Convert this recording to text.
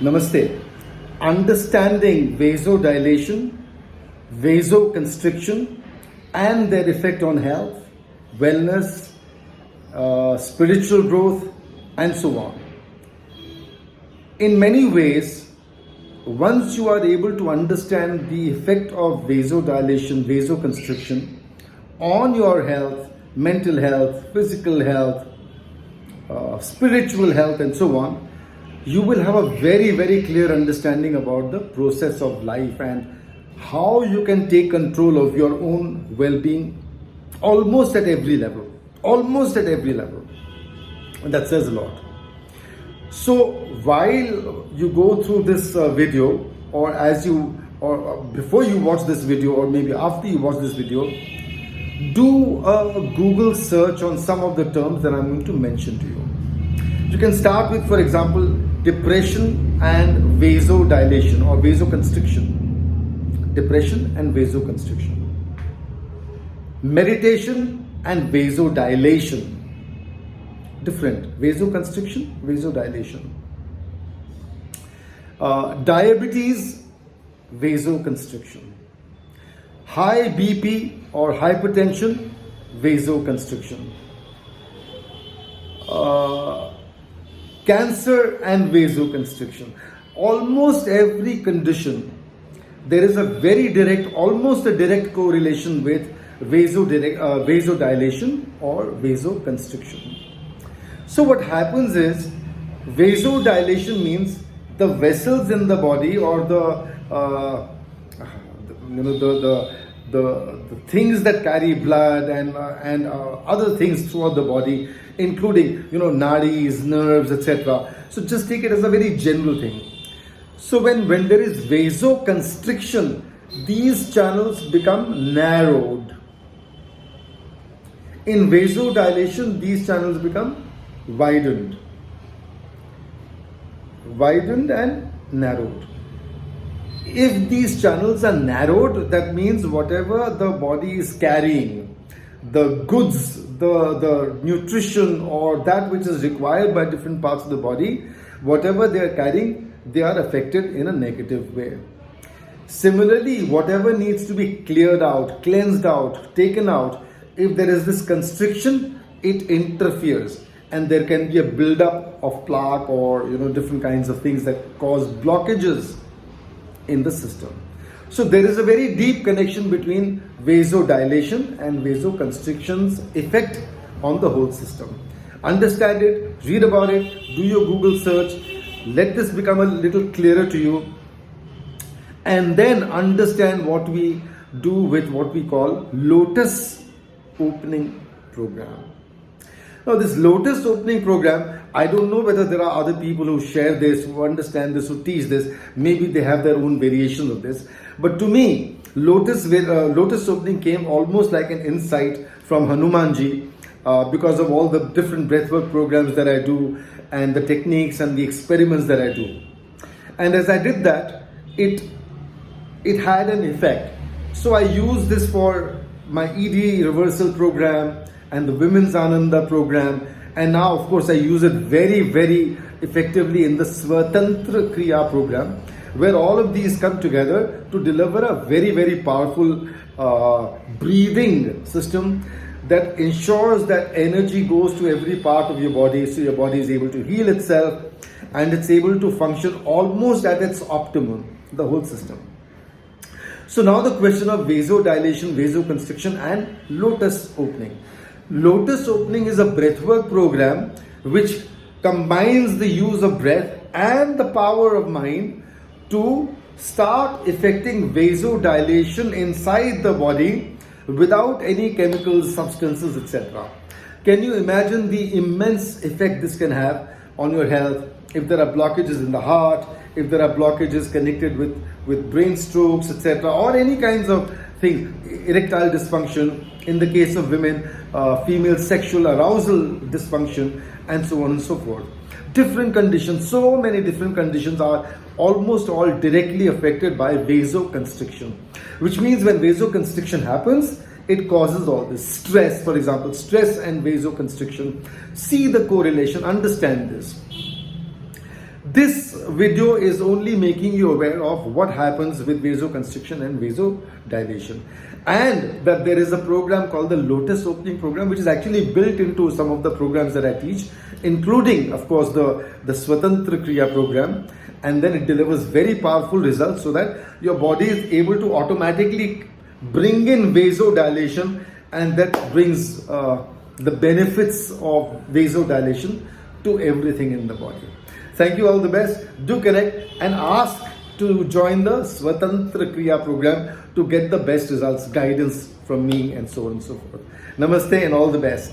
Namaste. Understanding vasodilation, vasoconstriction, and their effect on health, wellness, spiritual growth, and so on. In many ways, once you are able to understand the effect of vasodilation, vasoconstriction on your health, mental health, physical health, spiritual health, and so on, you will have a very, very clear understanding about the process of life and how you can take control of your own well-being almost at every level. Almost at every level. And that says a lot. So while you go through this video, or before you watch this video, or maybe after you watch this video, do a Google search on some of the terms that I'm going to mention to you. You can start with, for example, depression and vasodilation or vasoconstriction. Depression and vasoconstriction. Meditation and vasodilation. Different. Vasoconstriction, vasodilation. Diabetes, vasoconstriction. High BP or hypertension, vasoconstriction. Cancer and vasoconstriction. Almost every condition, there is a very direct, almost a direct correlation with vasodilation or vasoconstriction. So what happens is, vasodilation means the vessels in the body, or the things that carry blood and other things throughout the body, including nadis, nerves, etc. So just take it as a very general thing. So when there is vasoconstriction, these channels become narrowed. In vasodilation, these channels become widened and narrowed. If these channels are narrowed, that means whatever the body is carrying, the goods, the nutrition, or that which is required by different parts of the body, whatever they are carrying, they are affected in a negative way. Similarly, whatever needs to be cleared out, cleansed out, taken out, if there is this constriction, it interferes, and there can be a build-up of plaque or different kinds of things that cause blockages in the system. So there is a very deep connection between vasodilation and vasoconstriction's effect on the whole system. Understand it, read about it, do your Google search, let this become a little clearer to you, and then understand what we do with what we call Lotus opening program. Now this Lotus opening program, I don't know whether there are other people who share this, who understand this, who teach this. Maybe they have their own variations of this. But to me, Lotus opening came almost like an insight from Hanumanji, because of all the different breathwork programs that I do and the techniques and the experiments that I do. And as I did that, it had an effect. So I use this for my ED reversal program and the Women's Ananda program. And now, of course, I use it very, very effectively in the Swatantra Kriya program, where all of these come together to deliver a very, very powerful breathing system that ensures that energy goes to every part of your body, so your body is able to heal itself and it's able to function almost at its optimum, the whole system. So now the question of vasodilation, vasoconstriction, and Lotus opening. Lotus opening is a breathwork program which combines the use of breath and the power of mind to start effecting vasodilation inside the body without any chemicals, substances, etc. Can you imagine the immense effect this can have on your health? If there are blockages in the heart, if there are blockages connected with brain strokes, etc., or any kinds of things, erectile dysfunction, in the case of women, female sexual arousal dysfunction, and so on and so forth. Different conditions, so many different conditions are almost all directly affected by vasoconstriction, which means when vasoconstriction happens, it causes all this stress. For example, stress and vasoconstriction. See the correlation, understand this. This video is only making you aware of what happens with vasoconstriction and vasodilation, and that there is a program called the Lotus opening program, which is actually built into some of the programs that I teach, including, of course, the Swatantra Kriya program. And then it delivers very powerful results so that your body is able to automatically bring in vasodilation, and that brings the benefits of vasodilation to everything in the body. Thank you, all the best. Do connect and ask to join the Swatantra Kriya program to get the best results, guidance from me, and so on and so forth. Namaste and all the best.